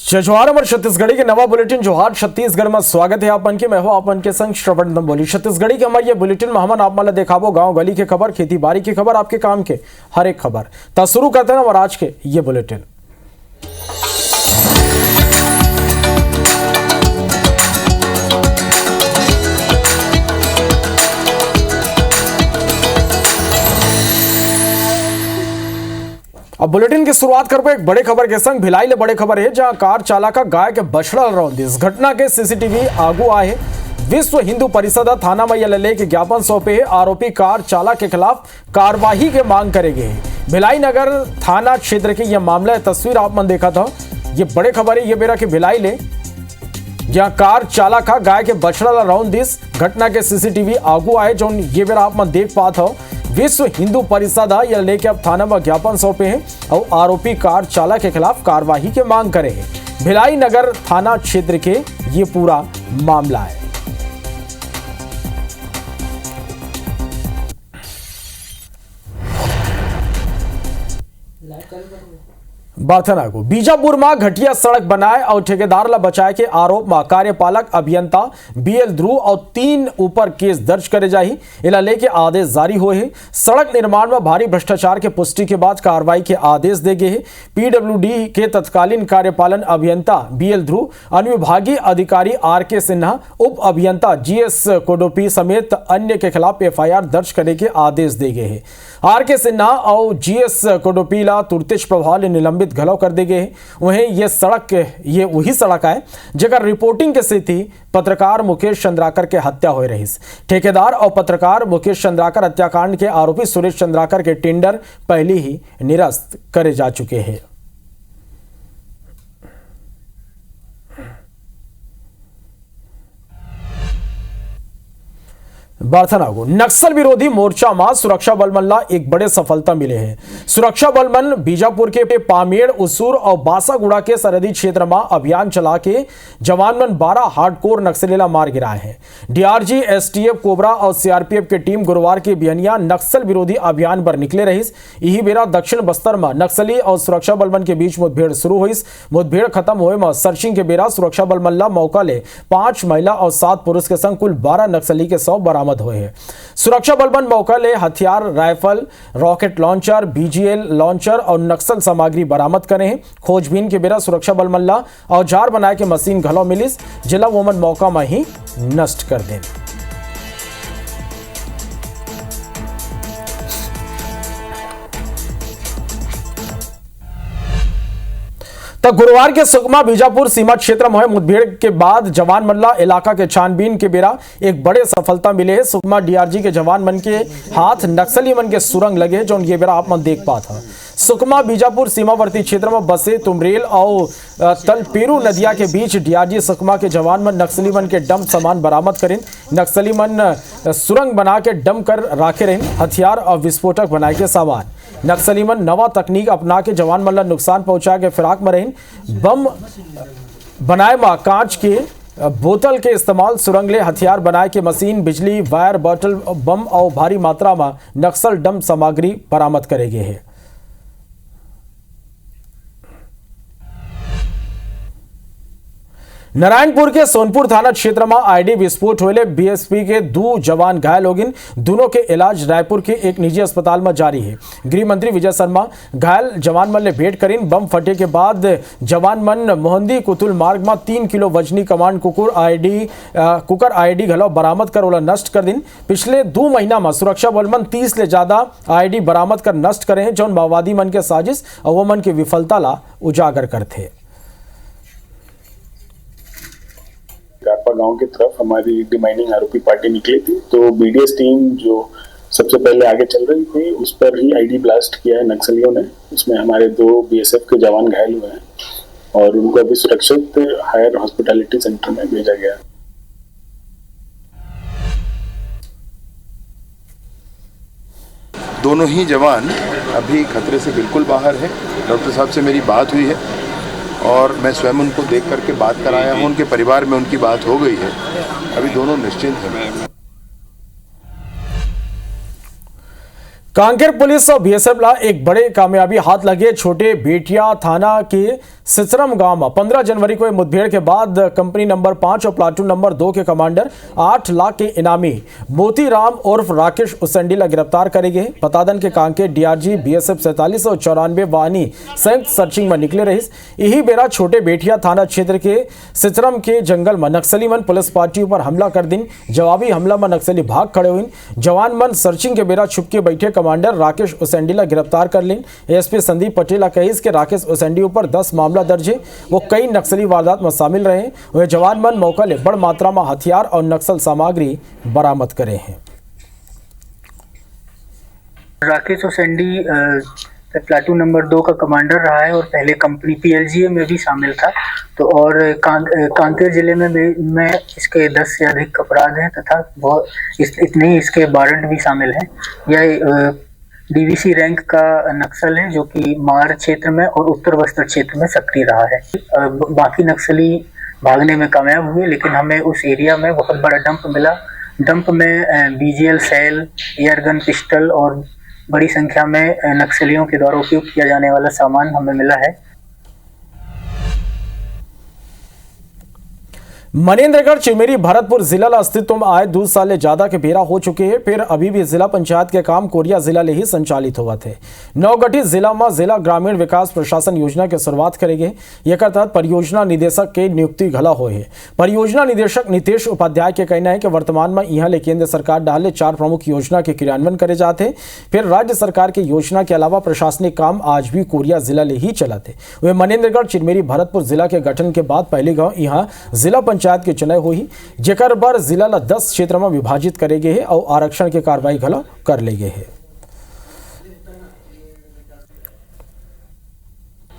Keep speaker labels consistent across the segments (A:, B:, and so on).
A: जोहार और छत्तीसगढ़ी के नवा बुलेटिन जोहार छत्तीसगढ़ में स्वागत है आपन के। मैं हूं आपन के संग श्रवण दंबोली। छत्तीसगढ़ी के हमारे ये बुलेटिन में हमन आप मन देखाबो गांव गली के खबर, खेती बाड़ी की खबर, आपके काम के हर एक खबर। तो शुरू करते हैं और आज के ये बुलेटिन। अब बुलेटिन की शुरुआत करबो एक बड़े खबर के संग। भिलाई ले बड़े खबर है, जहां कार चालक गाय के बछड़ा रौंद इस घटना के सीसीटीवी आगू आए। विश्व हिंदू परिषद थाना में यह के ज्ञापन सौंपे है। आरोपी कार चालक के खिलाफ कार्रवाई के मांग करेंगे। भिलाई नगर थाना क्षेत्र के यह मामला है। तस्वीर आप मन देखा था, ये बड़े खबर है। ये बेरा के भिलाई ले जहां कार चालक गाय के बछड़ा रौंद इस घटना के सीसीटीवी आगू आए, जो ये बेरा आप मन देख पात हो। विश्व हिंदू परिषद यह लेके अब थाना में ज्ञापन सौंपे हैं और आरोपी कार चालक के खिलाफ कार्रवाई की मांग करे हैं। भिलाई नगर थाना क्षेत्र के ये पूरा मामला है। बार्थना को बीजापुर में घटिया सड़क बनाए और ठेकेदार ला बचाए के आरोप में कार्यपालक अभियंता बीएल ध्रुव और 3 ऊपर केस दर्ज करे जाही। इला लेके आदेश जारी हुए हैं। सड़क निर्माण में भारी भ्रष्टाचार के पुष्टि के बाद कार्रवाई के आदेश दे गए हैं। पीडब्ल्यूडी के तत्कालीन कार्यपालन अभियंता बीएल ध्रुव, अनुविभागीय अधिकारी आरके सिन्हा, उप अभियंता जीएस कोडोपी समेत अन्य के खिलाफ एफआईआर दर्ज करने के आदेश दे गए हैं। आरके सिन्हा और जीएस कोडोपी ला तुरंत प्रभाव से निलंबित घलो कर दे गए। वहीं ये वही सड़क है जगह रिपोर्टिंग के स्थिति पत्रकार मुकेश चंद्राकर के हत्या हो रही। ठेकेदार और पत्रकार मुकेश चंद्राकर हत्याकांड के आरोपी सुरेश चंद्राकर के टेंडर पहले ही निरस्त करे जा चुके हैं। बार्थना को नक्सल विरोधी मोर्चा में सुरक्षा बल मन ला एक बड़े सफलता मिले हैं। सुरक्षा बल मन बीजापुर के पामेड़, उसूर और बासागुड़ा के सरहदी क्षेत्र में अभियान चला के जवान मन 12 हार्डकोर नक्सली ला मार गिराए हैं। डीआरजी, एसटीएफ, कोबरा और सीआरपीएफ के टीम गुरुवार के बिहनिया नक्सल विरोधी अभियान पर निकले रही। यही बेरा दक्षिण बस्तर में नक्सली और सुरक्षा बल मन के बीच मुठभेड़ शुरू हुई। मुठभेड़ खत्म हुए में सर्चिंग के बेरा सुरक्षा बल मन ला मौका ले 5 महिला और 7 पुरुष के संग कुल 12 नक्सली के शव बरामद हुए हैं। सुरक्षा बल मन मौका ले हथियार, rifle, rocket launcher, BGL launcher और नक्सल सामग्री बरामद करे हैं। खोजबीन के बेरा सुरक्षा बल मन ला औजार बनाए के मशीन घलो मिलिस, जिला वो मन मौका में ही नष्ट कर दें। तो गुरुवार के सुकमा बीजापुर सीमा क्षेत्र में मुठभेड़ के बाद जवान मल्ला इलाका के छानबीन के बेरा एक बड़े सफलता मिले है। सुकमा डीआरजी के जवान मन के हाथ नक्सली मन के सुरंग लगे, जो ये बेरा आप मन देख पाता। सुकमा बीजापुर सीमावर्ती क्षेत्र में बसे तुमरेल और तलपेरू नदिया के बीच डीआरजी सुकमा के जवान मन नक्सली मन के डम सामान बरामद करें। नक्सली मन सुरंग बना के डम कर राखे रहे हथियार और विस्फोटक बनाए के सामान। नक्सली मन नवा तकनीक अपना के जवान मन ला नुकसान पहुंचा के फिराक में रहे। बम बनाए में कांच के बोतल के इस्तेमाल, सुरंग ले हथियार बनाए के मशीन, बिजली वायर, बॉटल बम और भारी मात्रा में नक्सल डम सामग्री बरामद करे गए हैं। नारायणपुर के सोनपुर थाना क्षेत्र में आईडी विस्फोट होले बीएसपी के 2 जवान घायल हो गए। दोनों के इलाज रायपुर के एक निजी अस्पताल में जारी है। गृह मंत्री विजय शर्मा घायल जवान मन ने भेंट करीन। बम फटे के बाद जवान मन मोहंदी कुतुल मार्ग में 3 किलो वजनी कमांड कुकर आईडी घलो बरामद कर ओला नष्ट कर दिन। पिछले 2 महीना में सुरक्षा बल मन 30 ले ज्यादा आईडी बरामद कर नष्ट करे हैं, जो माओवादी मन के साजिश और वो मन की विफलता ला उजागर करते।
B: गापा गांव की तरफ हमारी डिमाइनिंग आरोपी पार्टी निकली थी, तो बीडीएस टीम जो सबसे पहले आगे चल रही थी उस पर ही आईडी ब्लास्ट किया है नक्सलियों ने। उसमें हमारे 2 बीएसएफ के जवान घायल हुए हैं और उनको अभी सुरक्षित हायर हॉस्पिटैलिटी सेंटर में भेजा गया।
C: दोनों ही जवान अभी खतरे से बिल्कुल बाहर है। डॉक्टर साहब से मेरी बात हुई है और मैं स्वयं उनको देख करके बात कराया हूँ। उनके परिवार में उनकी बात हो गई है, अभी दोनों निश्चिंत हैं।
A: कांकेर पुलिस और बीएसएफ ला एक बड़े कामयाबी हाथ लगे। छोटे बेटिया थाना के सिसरम गांव में 15 जनवरी को मुठभेड़ के बाद कंपनी नंबर 5 और प्लाटून नंबर 2 के कमांडर 8 लाख के इनामी मोतीराम उर्फ राकेश उसेंडी ला गिरफ्तार करे गए। बतादन के कांकेर डीआरजी बीएसएफ 4794 वाहनी संयुक्त सर्चिंग में निकले रही। यही बेरा छोटे बेटिया थाना क्षेत्र के सिसरम के जंगल में नक्सली मन पुलिस पार्टी पर हमला कर दिन। जवाबी हमला में नक्सली भाग खड़े हुए। जवान मन सर्चिंग के बेरा छुप के बैठे कमांडर राकेश उसेंडी ला गिरफ्तार कर लें। एसपी संदीप पटेल कहीस के राकेश उसेंडी ऊपर 10 मामला दर्ज है। वो कई नक्सली वारदात में शामिल रहे। वह जवान मन मौका ले बड़ मात्रा में हथियार और नक्सल सामग्री बरामद करे हैं।
D: राकेश उसेंडी प्लाटून नंबर 2 का कमांडर रहा है और पहले कंपनी पीएलजीए में भी शामिल था। तो और कांकेर जिले में इसके 10 से अधिक अपराध हैं तथा इतने ही इसके वारंट भी शामिल हैं। यह डीवीसी रैंक का नक्सल है जो कि मार क्षेत्र में और उत्तर बस्तर क्षेत्र में सक्रिय रहा है। बाकी नक्सली भागने में कामयाब हुए, लेकिन हमें उस एरिया में बहुत बड़ा डंप मिला। डंप में बीजीएल सेल, एयरगन, पिस्टल और बड़ी संख्या में नक्सलियों के द्वारा उपयोग किया जाने वाला सामान हमें मिला है।
A: मनेन्द्रगढ़ चिरमिरी भरतपुर जिला ला अस्तित्व में आए 2 साल ले ज्यादा के बेरा हो चुके हैं। फिर अभी भी जिला पंचायत के काम कोरिया जिला ले ही संचालित हुआ थे। नवगठित जिला में जिला ग्रामीण विकास प्रशासन योजना की शुरुआत करेंगे। एक तहत परियोजना निदेशक के नियुक्ति घला हुए है। परियोजना निदेशक नितेश उपाध्याय के कहना है कि वर्तमान में यहाँ ले केंद्र सरकार डाले 4 प्रमुख योजना के क्रियान्वयन करे जाते। फिर राज्य सरकार की योजना के अलावा प्रशासनिक काम आज भी कोरिया जिला ले ही चलाते। वे मनेन्द्रगढ़ चिरमिरी भरतपुर जिला के गठन के बाद पहले गाँव यहाँ जिला पंचायत के चुनाव हुई, जेकर बर जिला ला 10 क्षेत्र में विभाजित करे गए हैं और आरक्षण के कार्रवाई घलो कर ले गए हैं।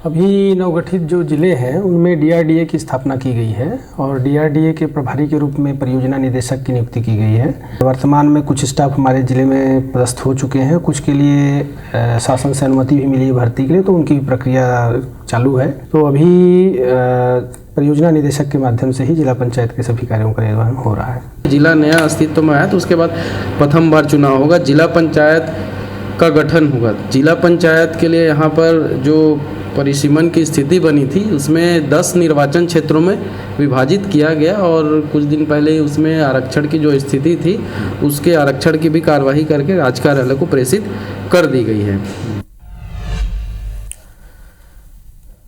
E: अभी नवगठित जो जिले हैं उनमें डीआरडीए की स्थापना की गई है और डीआरडीए के प्रभारी के रूप में परियोजना निदेशक की नियुक्ति की गई है। वर्तमान में कुछ स्टाफ हमारे जिले में पदस्थ हो चुके हैं, कुछ के लिए शासन से अनुमति भी मिली है भर्ती के लिए, तो उनकी प्रक्रिया चालू है। तो अभी परियोजना निदेशक के माध्यम से ही जिला पंचायत के सभी कार्यों का निर्वहन हो रहा है।
F: जिला नया अस्तित्व में आया तो उसके बाद प्रथम बार चुनाव होगा, जिला पंचायत का गठन होगा। जिला पंचायत के लिए यहाँ पर जो परिसीमन की स्थिति बनी थी उसमें 10 निर्वाचन क्षेत्रों में विभाजित किया गया और कुछ दिन पहले उसमें आरक्षण की जो स्थिति थी उसके आरक्षण की भी कार्यवाही करके राज्य कार्यालय को प्रेषित कर दी गई है।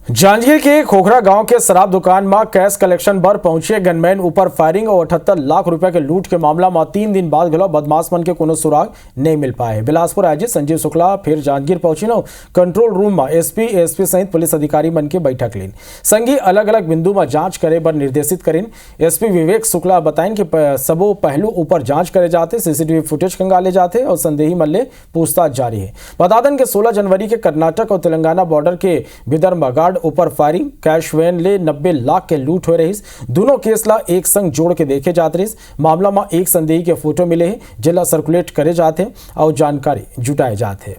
A: जांजगीर के खोखरा गांव के शराब दुकान में कैश कलेक्शन पर पहुंचे गनमैन ऊपर फायरिंग और 78 लाख रुपए के लूट के मामला में 3 दिन बाद गलो बदमाश मन के कोनो सुराग नहीं मिल पाए। बिलासपुर आयोजित संजीव शुक्ला फिर जांजगीर पहुंचे न कंट्रोल रूम में एसपी सहित पुलिस अधिकारी मन के बैठक लीन। संगी अलग अलग बिंदु में जांच करे पर निर्देशित करें। एसपी विवेक शुक्ला बताएं कि सबो पहलू ऊपर जांच करे जाते, सीसीटीवी फुटेज खंगाले जाते और संदेही मल्ले पूछताछ जारी है। बता दें कि 16 जनवरी के कर्नाटक और तेलंगाना बॉर्डर के बिदरमगाड़ ऊपर फायरिंग कैश वैन ले 90 लाख के लूट हो रही। दोनों केस ला एक संग जोड़ के देखे जाते रही। मामला में एक संदेही के फोटो मिले हैं जिला सर्कुलेट करे जाते और जानकारी जुटाए जाते।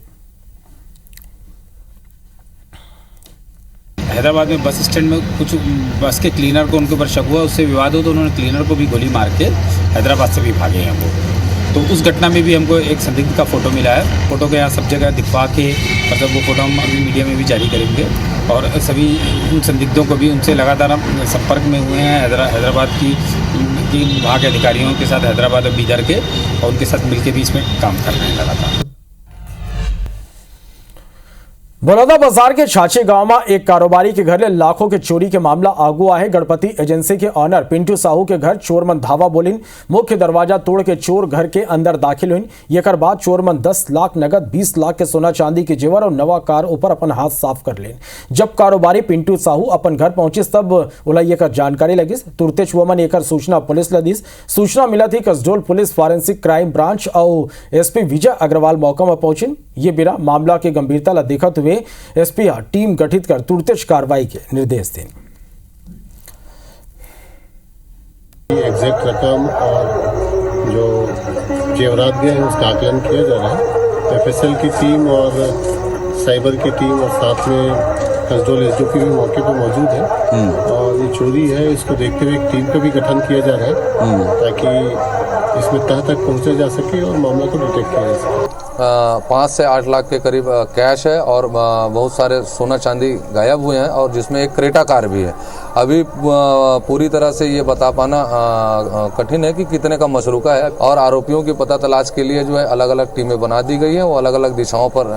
G: हैदराबाद में बस स्टैंड में कुछ बस के क्लीनर को उनके ऊपर शक हुआ, उससे विवाद हो तो उन्होंने क्लीनर को भी गोली मार के हैदराबाद से भी भागे हैं वो। तो उस घटना में भी हमको एक संदिग्ध का फोटो मिला है। फोटो को यहाँ सब जगह दिखवा के मतलब वो फोटो हम अभी मीडिया में भी जारी करेंगे और सभी उन संदिग्धों को भी उनसे लगातार हम संपर्क में हुए हैं। हैदराबाद की विभाग के अधिकारियों के साथ, हैदराबाद और बीदर के, और उनके साथ मिलकर भी इसमें काम कर रहे हैं लगातार।
A: बड़ौदा बाजार के छाछे गांव में एक कारोबारी के घर ले लाखों के चोरी के मामला आगू आए। गणपति एजेंसी के ऑनर पिंटू साहू के घर चोरमन धावा बोलिन। मुख्य दरवाजा तोड़ के चोर घर के अंदर दाखिल हुई। एक बाद चोरमन 10 लाख नगद, 20 लाख के सोना चांदी के जेवर और नवा कार ऊपर अपन हाथ साफ कर लेन। जब कारोबारी पिंटू साहू अपन घर पहुंचिस तब उलाई एक जानकारी लगिस। तुरते चुवमन एक सूचना पुलिस ला दिस। सूचना मिला थी Kasdol police forensic crime branch और एसपी विजय अग्रवाल मौका में पहुंचिन। ये बेरा मामला की गंभीरता ला देखते हुए एसपी टीम गठित कर तुरंत कार्रवाई के निर्देश दें।
H: एग्जैक्ट रकम और जो जेवरात गए हैं उसका आकलन किया जा रहा है। एफएसएल की टीम और साइबर की टीम और साथ में कसडोल एसडीओपी भी मौके पर मौजूद है और ये चोरी है, इसको देखते हुए एक टीम का भी गठन किया जा रहा है ताकि इसमें तह तक पहुंचा जा सके और मामला को डिटेक्ट किया जा सके।
I: 5 से 8 लाख के करीब कैश है और बहुत सारे सोना चांदी गायब हुए हैं और जिसमें एक क्रेटा कार भी है। अभी पूरी तरह से ये बता पाना कठिन है कि कितने का मशरूका है और आरोपियों की पता तलाश के लिए जो है अलग अलग टीमें बना दी गई हैं, वो अलग अलग दिशाओं पर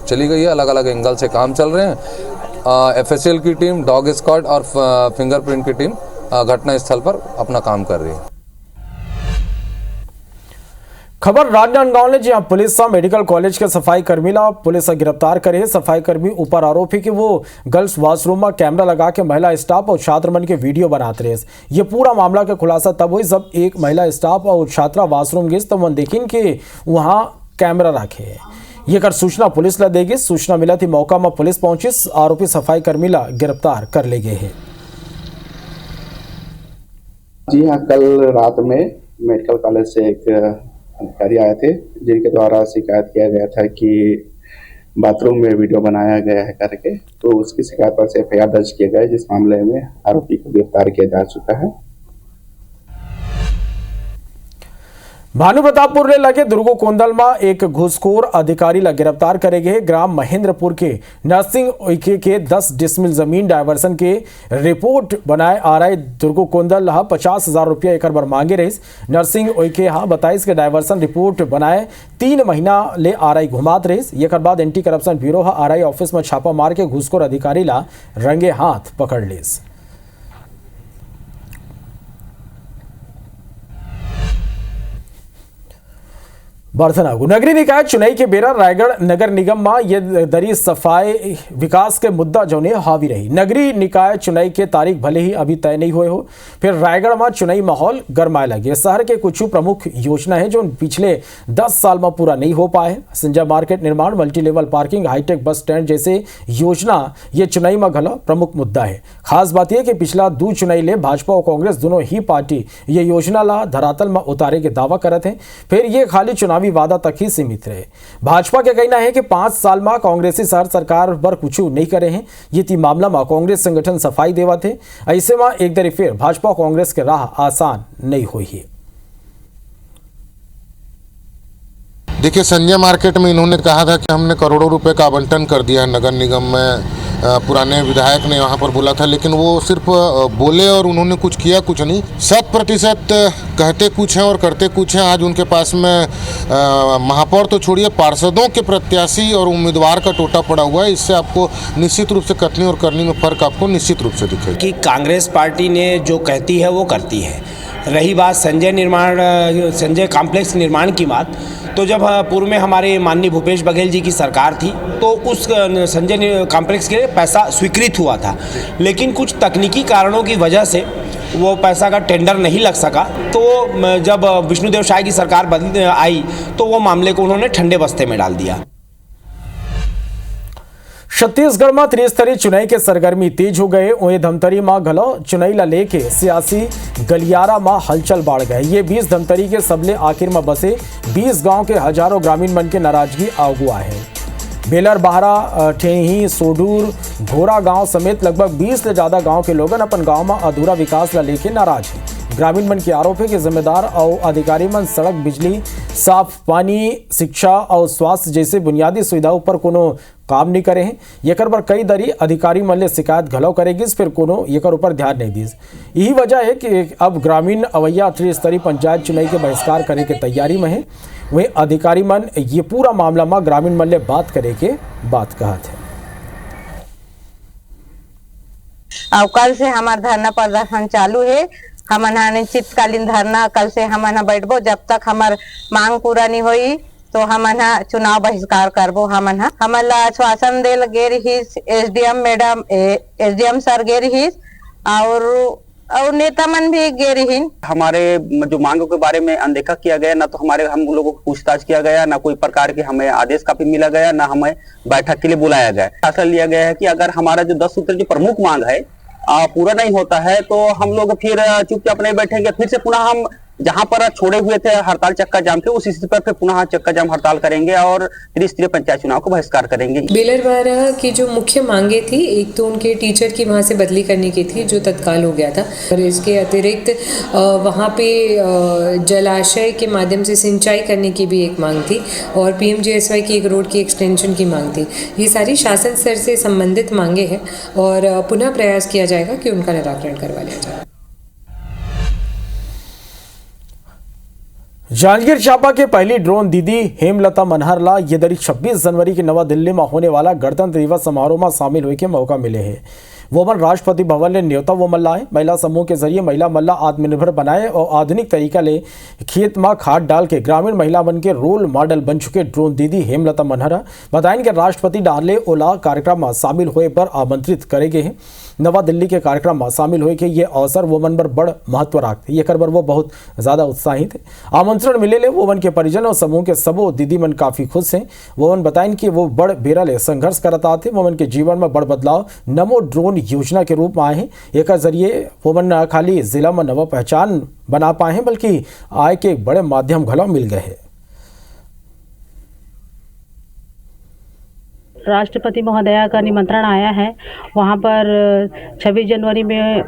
I: चली गई है, अलग अलग एंगल से काम चल रहे हैं। एफएसएल की टीम, डॉग स्क्वाड और फिंगरप्रिंट की टीम घटना स्थल पर अपना काम कर रही है।
A: खबर राजनांदगांव ने, जहां पुलिस मेडिकल कॉलेज के सफाई कर्मी ला पुलिस गिरफ्तार करे। सफाई कर्मी ऊपर आरोप है कि वो गर्ल्स वॉशरूम में कैमरा लगा के महिला स्टाफ और छात्र मन के वीडियो बनाते रहे। ये पूरा मामला का खुलासा तब हुई जब एक महिला स्टाफ और छात्रा वॉशरूम गई तो मन देखिन के वहां कैमरा रखे है। ये कर सूचना पुलिस ला देगी। सूचना मिला थी, मौका में पुलिस पहुंची, आरोपी सफाई कर्मी ला गिरफ्तार कर ले गए हैं।
J: जी हाँ, कल रात में मेडिकल कॉलेज से एक अधिकारी आए थे जिनके द्वारा शिकायत किया गया था कि बाथरूम में वीडियो बनाया गया है करके, तो उसकी शिकायत पर से एफआईआर दर्ज किया गया, जिस मामले में आरोपी को गिरफ्तार किया जा चुका है।
A: भानुप्रतापपुर ले लगे दुर्गोकोंदल में एक घूसखोर अधिकारी ला गिरफ्तार करे गए। ग्राम महेंद्रपुर के नरसिंह ओइके के 10 डिसमिल जमीन डायवर्सन के रिपोर्ट बनाए आ रहे दुर्गोकोंदल 50,000 रुपया एक बार मांगे रही। नरसिंह ओइके बताइस के डायवर्सन रिपोर्ट बनाए 3 महीना ले आ रही घुमात रही। एक बाद एंटी करप्शन ब्यूरो आ रही ऑफिस में छापा मार के घूसखोर अधिकारी ला रंगे हाथ पकड़ लीस। बर्धनागु नगरी निकाय चुनाई के बेरा रायगढ़ नगर निगम में ये दरी सफाई विकास के मुद्दा जो ने हावी रही। नगरी निकाय चुनाई के तारीख भले ही अभी तय नहीं हुए हो, फिर रायगढ़ में चुनाई माहौल गरमाए लगे। शहर के कुछ प्रमुख योजना है जो पिछले 10 साल में पूरा नहीं हो पाए। संजय मार्केट निर्माण, multi level parking, hitech bus stand जैसे योजना ये चुनाई में घला प्रमुख मुद्दा है। खास बात यह कि पिछला 2 चुनाई ले भाजपा और कांग्रेस दोनों ही पार्टी ये योजना ला धरातल में उतारे के दावा करते हैं, फिर ये खाली चुनावी वादा तक ही सीमित रहे। भाजपा का कहना है कि 5 साल में कांग्रेसी शहर सरकार पर कुछ नहीं करे हैं। ये ती मामला में कांग्रेस संगठन सफाई देवा थे। ऐसे में एक दरी फिर भाजपा कांग्रेस के राह आसान नहीं हुई है।
K: देखिए, संजय मार्केट में इन्होंने कहा था कि हमने करोड़ों रुपए का आवंटन कर दिया है नगर निगम में। पुराने विधायक ने वहाँ पर बोला था, लेकिन वो सिर्फ बोले और उन्होंने कुछ किया कुछ नहीं। 100% कहते कुछ हैं और करते कुछ हैं। आज उनके पास में महापौर तो छोड़िए, पार्षदों के प्रत्याशी और उम्मीदवार का टोटा पड़ा हुआ है। इससे आपको निश्चित रूप से कथनी और करनी में फर्क आपको निश्चित रूप से दिखेगा
L: कि कांग्रेस पार्टी ने जो कहती है वो करती है। रही बात संजय कॉम्प्लेक्स निर्माण की बात, तो जब पूर्व में हमारे माननीय भूपेश बघेल जी की सरकार थी तो उस संजय कॉम्प्लेक्स के लिए पैसा स्वीकृत हुआ था, लेकिन कुछ तकनीकी कारणों की वजह से वो पैसा का टेंडर नहीं लग सका। तो जब विष्णुदेव साय की सरकार आई तो वो मामले को उन्होंने ठंडे बस्ते में डाल दिया।
A: छत्तीसगढ़ में त्रिस्तरीय चुनाई के सरगर्मी तेज हो गए। वहीं धमतरी में घलो चुनाई ला लेके सियासी गलियारा में हलचल बढ़ गए। ये 20 धमतरी के सबले आखिर में बसे 20 गांव के हजारों ग्रामीण मन के नाराजगी अगुआ है। बेलर, बहरा, ठेही, सोडूर, घोरा गांव समेत लगभग 20 से ज्यादा गांव के लोगन अपन गांव में अधूरा विकास ला लेके नाराज है। ग्रामीण मन के आरोप है कि जिम्मेदार और अधिकारी मन सड़क, बिजली, साफ पानी, शिक्षा और स्वास्थ्य जैसे बुनियादी सुविधाओं पर कोनो काम नहीं करे हैं। येकर पर कई दरी अधिकारी मन ले शिकायत घलो करेगी, फिर कोनो येकर ऊपर ध्यान नहीं दीस। यही वजह है कि अब ग्रामीण अवैया त्रिस्तरीय पंचायत चुनाई के बहिष्कार करे के तैयारी में है। वही अधिकारी मन ये पूरा मामला में ग्रामीण मन ले बात करे के बात कहा थे।
M: और कल से हमारा धरना प्रदर्शन चालू है। हमन अनिश्चितकालीन धरना कल से हमन बैठबो, जब तक हमार मांग पूरा नहीं हुई तो हमन चुनाव बहिष्कार करबो। हमन ला आश्वासन देल गे रहिस, एसडीएम सर गे रहिस और नेता मन भी गे रहिन।
N: हमारे जो मांगों के बारे में अनदेखा किया गया, ना तो हम लोगों को पूछताछ किया गया, ना कोई प्रकार के हमें आदेश कापी मिला गया, ना हमें बैठक के लिए बुलाया गया। फैसला लिया गया है कि अगर हमारा जो 10 सूत्र जो प्रमुख मांग है पूरा नहीं होता है तो हम लोग फिर चुपचाप नहीं बैठेंगे। फिर से पुनः हम जहां पर छोड़े हुए थे हड़ताल चक्का जाम के, उस स्थिति पर फिर पुनः चक्का जाम हड़ताल करेंगे और त्रिस्तरीय पंचायत चुनाव को बहिष्कार करेंगे।
O: बेलरवारा की जो मुख्य मांगे थी, एक तो उनके टीचर की वहाँ से बदली करने की थी जो तत्काल हो गया था, और इसके अतिरिक्त वहाँ पे जलाशय के माध्यम से सिंचाई करने की भी एक मांग थी, और PMGSY की एक रोड की एक्सटेंशन की मांग थी। ये सारी शासन स्तर से संबंधित मांगे हैं और पुनः प्रयास किया जाएगा कि उनका निराकरण करवा लिया जाए।
A: जांजगीर चांपा के पहली ड्रोन दीदी हेमलता मनहरला ये दरी 26 जनवरी की नवा दिल्ली में होने वाला गणतंत्र दिवस समारोह में शामिल होने के मौका मिले हैं। वोमन राष्ट्रपति भवन ने न्योता वो मल्लाए महिला समूह के जरिए महिला मल्ला आत्मनिर्भर बनाए और आधुनिक तरीका ले खेत में खाद डाल के ग्रामीण महिला बन के रोल मॉडल बन चुके ड्रोन दीदी हेमलता मनहरा बताएं कि राष्ट्रपति डाले ओला कार्यक्रम में शामिल हुए पर आमंत्रित करेंगे हैं। नवा दिल्ली के कार्यक्रम में शामिल हुए के ये अवसर वोमन पर बड़ महत्व रखते, ये कर वो बहुत ज़्यादा उत्साहित है। आमंत्रण मिले ले वोमन के परिजन और समूह के सबो दीदी मन काफ़ी खुश हैं। वोमन बताएं कि वो बड़ बेरा ले संघर्ष करत आते, वोमन के जीवन में बड़ बदलाव नमो ड्रोन योजना के रूप में आए हैं। एक जरिए वोमन खाली जिला में नवा पहचान बना पाए हैं बल्कि आय के एक बड़े माध्यम घलो मिल गए हैं।
P: राष्ट्रपति महोदया का निमंत्रण आया है वहाँ पर 26 जनवरी में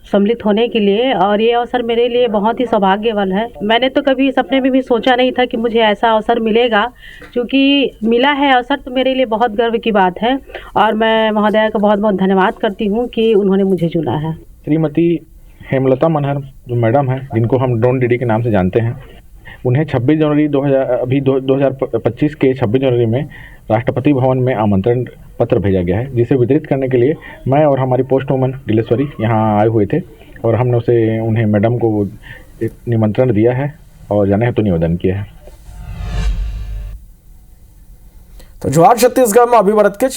P: सम्मिलित होने के लिए, और ये अवसर मेरे लिए बहुत ही सौभाग्यवान है। मैंने तो कभी सपने में भी सोचा नहीं था कि मुझे ऐसा अवसर मिलेगा, क्योंकि मिला है अवसर तो मेरे लिए बहुत गर्व की बात है, और मैं महोदया का बहुत बहुत धन्यवाद करती हूँ कि उन्होंने मुझे चुना है।
Q: श्रीमती हेमलता मनहर जो मैडम है, जिनको हम ड्रोन दीदी के नाम से जानते हैं, उन्हें 26 जनवरी 2025 के 26 जनवरी में राष्ट्रपति भवन में आमंत्रण पत्र भेजा गया है, जिसे वितरित करने के लिए मैं और हमारी पोस्ट वुमन दिलेश्वरी यहाँ आए हुए थे, और हमने उन्हें मैडम को एक निमंत्रण दिया है और जाने हेतु निवेदन किया है।
A: तो जोहार छत्तीसगढ़ में अभिवर्त के